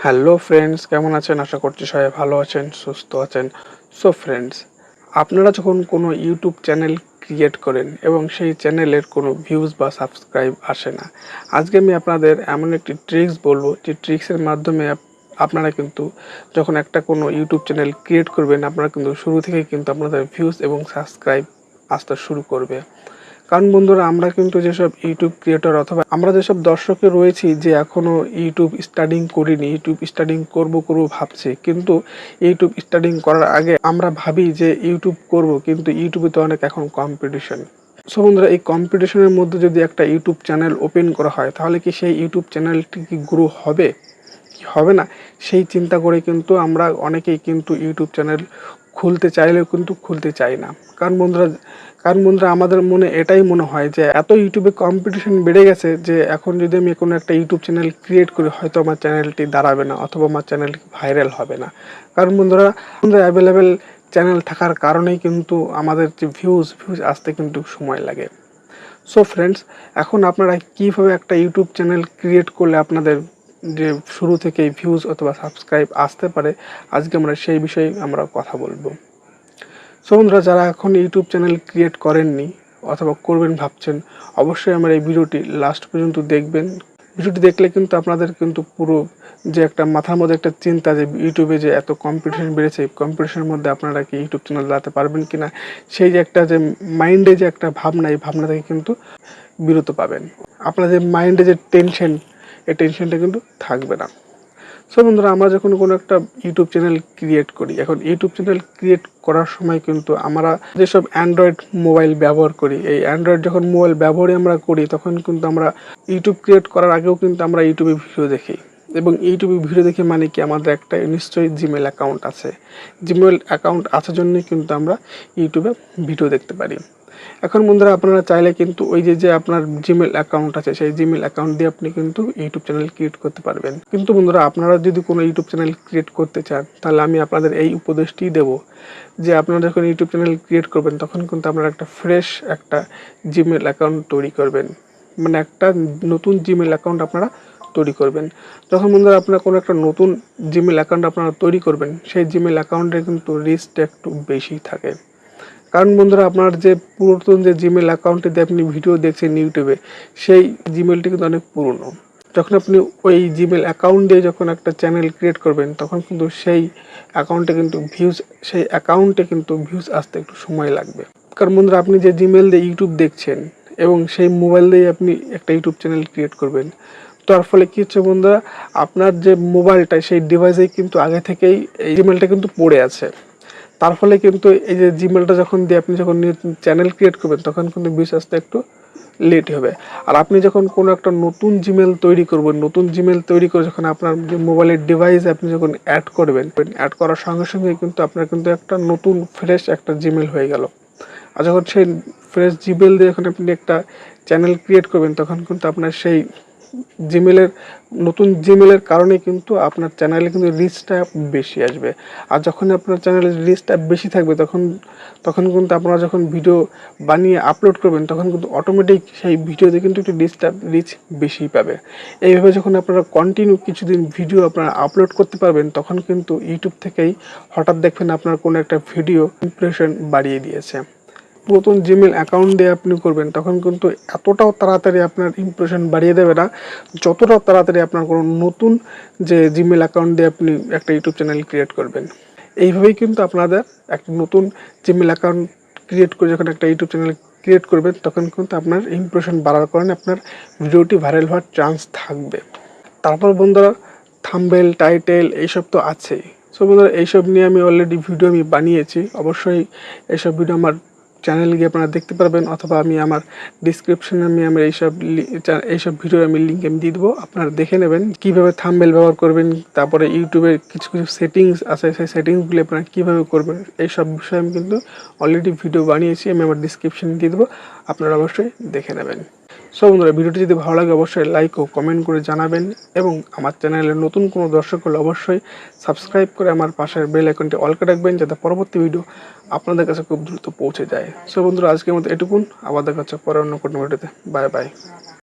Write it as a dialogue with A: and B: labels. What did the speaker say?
A: Hello friends, কেমন আছেন? আশা করছি সবাই ভালো আছেন, সুস্থ আছেন। সো ফ্রেন্ডস, আপনারা যখন কোনো ইউটিউব চ্যানেল ক্রিয়েট করেন এবং সেই চ্যানেলের কোনো ভিউজ বা সাবস্ক্রাইব আসে না, আজকে আমি আপনাদের এমন একটি ট্রিক্স বলবো যে ট্রিক্সের মাধ্যমে আপনারা কিন্তু যখন একটা কোনো ইউটিউব চ্যানেল ক্রিয়েট করবেন, আপনারা কিন্তু শুরু থেকেই কিন্তু আপনাদের ভিউজ এবং সাবস্ক্রাইব আসতে শুরু করবে। কারণ বন্ধুরা, আমরা কিন্তু যেসব ইউটিউব ক্রিয়েটর অথবা আমরা যেসব দর্শকে রয়েছি যে এখনও ইউটিউব স্টার্টিং করিনি, ইউটিউব স্টার্টিং করব ভাবছি, কিন্তু ইউটিউব স্টার্টিং করার আগে আমরা ভাবি যে ইউটিউব করব, কিন্তু ইউটিউবে তো অনেক এখন কম্পিটিশন। সো বন্ধুরা, এই কম্পিটিশনের মধ্যে যদি একটা ইউটিউব চ্যানেল ওপেন করা হয়, তাহলে কি সেই ইউটিউব চ্যানেলটি কি গ্রো হবে কি হবে না, সেই চিন্তা করে কিন্তু আমরা অনেকেই কিন্তু ইউটিউব চ্যানেল খুলতে চাইলেও কিন্তু খুলতে চাই না। কারণ বন্ধুরা আমাদের মনে এটাই মনে হয় যে এত ইউটিউবে কম্পিটিশন বেড়ে গেছে যে এখন যদি আমি কোনো একটা ইউটিউব চ্যানেল ক্রিয়েট করি, হয়তো আমার চ্যানেলটি দাঁড়াবে না অথবা আমার চ্যানেলটি ভাইরাল হবে না। কারণ বন্ধুরা অ্যাভেলেবেল চ্যানেল থাকার কারণেই কিন্তু আমাদের যে ভিউজ আসতে কিন্তু সময় লাগে। সো ফ্রেন্ডস, এখন আপনারা কীভাবে একটা ইউটিউব চ্যানেল ক্রিয়েট করলে আপনাদের যে শুরু থেকেই ভিউজ অথবা সাবস্ক্রাইব আসতে পারে, আজকে আমরা সেই বিষয়ে আমরা কথা বলবো। সো বন্ধুরা, যারা এখন ইউটিউব চ্যানেল ক্রিয়েট করেননি অথবা করবেন ভাবছেন, অবশ্যই আমার এই ভিডিওটি লাস্ট পর্যন্ত দেখবেন। ভিডিওটি দেখলে কিন্তু আপনাদের কিন্তু পুরো যে একটা মাথার মধ্যে একটা চিন্তা যে ইউটিউবে যে এত কম্পিটিশন বেড়েছে, কম্পিটিশনের মধ্যে আপনারা কি ইউটিউব চ্যানেল চালাতে পারবেন কিনা, সেই যে একটা যে মাইন্ডে যে একটা ভাবনা, এই ভাবনা থেকে কিন্তু বিরত পাবেন। আপনাদের মাইন্ডে যে টেনশন, এই টেনশনটা কিন্তু থাকবে না। সো বন্ধুরা, আমরা যখন কোনো একটা ইউটিউব চ্যানেল ক্রিয়েট করি, এখন ইউটিউব চ্যানেল ক্রিয়েট করার সময় কিন্তু আমরা যেসব অ্যান্ড্রয়েড মোবাইল ব্যবহার করি, এই অ্যান্ড্রয়েড যখন মোবাইল ব্যবহারই আমরা করি, তখন কিন্তু আমরা ইউটিউব ক্রিয়েট করার আগেও কিন্তু আমরা ইউটিউবে ভিডিও দেখি। এবং ইউটিউবে ভিডিও দেখে মানে কি, আমাদের একটা নিশ্চয়ই জিমেল অ্যাকাউন্ট আছে। জিমেল অ্যাকাউন্ট আসার জন্যই কিন্তু আমরা ইউটিউবে ভিডিও দেখতে পারি। এখন বন্ধুরা, আপনারা চাইলে কিন্তু ওই যে আপনার জিমেল অ্যাকাউন্ট আছে, সেই জিমেল অ্যাকাউন্ট দিয়ে আপনি কিন্তু ইউটিউব চ্যানেল ক্রিয়েট করতে পারবেন। কিন্তু বন্ধুরা, আপনারা যদি কোনো ইউটিউব চ্যানেল ক্রিয়েট করতে চান, তাহলে আমি আপনাদের এই উপদেশটিই দেবো যে আপনারা যখন ইউটিউব চ্যানেল ক্রিয়েট করবেন, তখন কিন্তু আপনারা একটা ফ্রেশ একটা জিমেল অ্যাকাউন্ট তৈরি করবেন। মানে একটা নতুন জিমেল অ্যাকাউন্ট আপনারা তৈরি করবেন। যখন বন্ধুরা আপনারা কোনো একটা নতুন জিমেল অ্যাকাউন্ট আপনারা তৈরি করবেন, সেই জিমেল অ্যাকাউন্টের কিন্তু রিস্কটা একটু বেশি থাকে। কারণ বন্ধুরা, আপনার যে পুরাতন যে জিমেল অ্যাকাউন্টে দিয়ে আপনি ভিডিও দেখছেন ইউটিউবে, সেই জিমেলটি কিন্তু অনেক পুরনো। যখন আপনি ওই জিমেল অ্যাকাউন্ট দিয়ে যখন একটা চ্যানেল ক্রিয়েট করবেন, তখন কিন্তু সেই অ্যাকাউন্টে কিন্তু ভিউজ আসতে একটু সময় লাগবে। কারণ বন্ধুরা, আপনি যে জিমেল দিয়ে ইউটিউব দেখছেন এবং সেই মোবাইল দিয়ে আপনি একটা ইউটিউব চ্যানেল ক্রিয়েট করবেন, তার ফলে কী হচ্ছে বন্ধুরা, আপনার যে মোবাইলটা, সেই ডিভাইসেই কিন্তু আগে থেকেই এই জিমেলটা কিন্তু পড়ে আছে। তার ফলে কিন্তু এই যে জিমেলটা যখন দিয়ে আপনি যখন চ্যানেল ক্রিয়েট করবেন, তখন কিন্তু ভিউজ আসতে একটু লেট হবে। আর আপনি যখন কোনো একটা নতুন জিমেল তৈরি করবেন, নতুন জিমেল তৈরি করে যখন আপনার যে মোবাইলের ডিভাইসে আপনি যখন অ্যাড করবেন, অ্যাড করার সঙ্গে সঙ্গে কিন্তু আপনার কিন্তু একটা নতুন ফ্রেশ একটা জিমেল হয়ে গেল। আর যখন সেই ফ্রেশ জিমেল দিয়ে যখন আপনি একটা চ্যানেল ক্রিয়েট করবেন, তখন কিন্তু আপনার সেই নতুন জিমেলের কারণে কিন্তু আপনার চ্যানেলে কিন্তু রিচটা বেশি আসবে। আর যখন আপনার চ্যানেলের রিচটা বেশি থাকবে, তখন কিন্তু আপনারা যখন ভিডিও বানিয়ে আপলোড করবেন, তখন কিন্তু অটোমেটিক সেই ভিডিওতে কিন্তু একটু রিচ বেশি পাবে। এইভাবে যখন আপনারা কন্টিনিউ কিছুদিন ভিডিও আপনারা আপলোড করতে পারবেন, তখন কিন্তু ইউটিউব থেকেই হঠাৎ দেখবেন আপনার কোনো একটা ভিডিও ইমপ্রেশন বাড়িয়ে দিয়েছে। নতুন জিমেল অ্যাকাউন্ট দিয়ে আপনি করবেন, তখন কিন্তু এতটাও তাড়াতাড়ি আপনার ইমপ্রেশন বাড়িয়ে দেবে না, যতটা তাড়াতাড়ি আপনার কোনো নতুন যে জিমেল অ্যাকাউন্ট দিয়ে আপনি একটা ইউটিউব চ্যানেল ক্রিয়েট করবেন। এইভাবেই কিন্তু আপনাদের একটা নতুন জিমেল অ্যাকাউন্ট ক্রিয়েট করে যখন একটা ইউটিউব চ্যানেল ক্রিয়েট করবেন, তখন কিন্তু আপনার ইমপ্রেশন বাড়ার কারণে আপনার ভিডিওটি ভাইরাল হওয়ার চান্স থাকবে। তারপর বন্ধুরা, থাম্বনেল, টাইটেল এইসব তো আছেই। সো বন্ধুরা, এইসব নিয়ে আমি অলরেডি ভিডিও বানিয়েছি। অবশ্যই এইসব ভিডিও আমার চ্যানেলে গিয়ে আপনারা দেখতে পারবেন, অথবা আমি আমার ডিসক্রিপশনে আমার এইসব ভিডিওর লিঙ্ক দিয়ে দেবো। আপনারা দেখে নেবেন কীভাবে থাম্বনেল ব্যবহার করবেন। তারপরে ইউটিউবের কিছু সেটিংস আছে, সেই সেটিংসগুলি আপনারা কীভাবে করবেন, এইসব বিষয়ে আমি কিন্তু অলরেডি ভিডিও বানিয়েছি। আমি আমার ডিসক্রিপশনে দিয়ে দেবো, আপনারা অবশ্যই দেখে নেবেন। সো বন্ধুরা, ভিডিওটি যদি ভালো লাগে অবশ্যই লাইক ও কমেন্ট করে জানাবেন, এবং আমার চ্যানেলে নতুন কোনো দর্শক হলে অবশ্যই সাবস্ক্রাইব করে আমার পাশের বেল আইকনটি অল করে রাখবেন, যাতে পরবর্তী ভিডিও আপনাদের কাছে খুব দ্রুত পৌঁছে যায়। সো বন্ধুরা, আজকের মতো এটুকুন। আবার দেখা হচ্ছে পরে অন্য কোনো ভিডিওতে। Bye bye.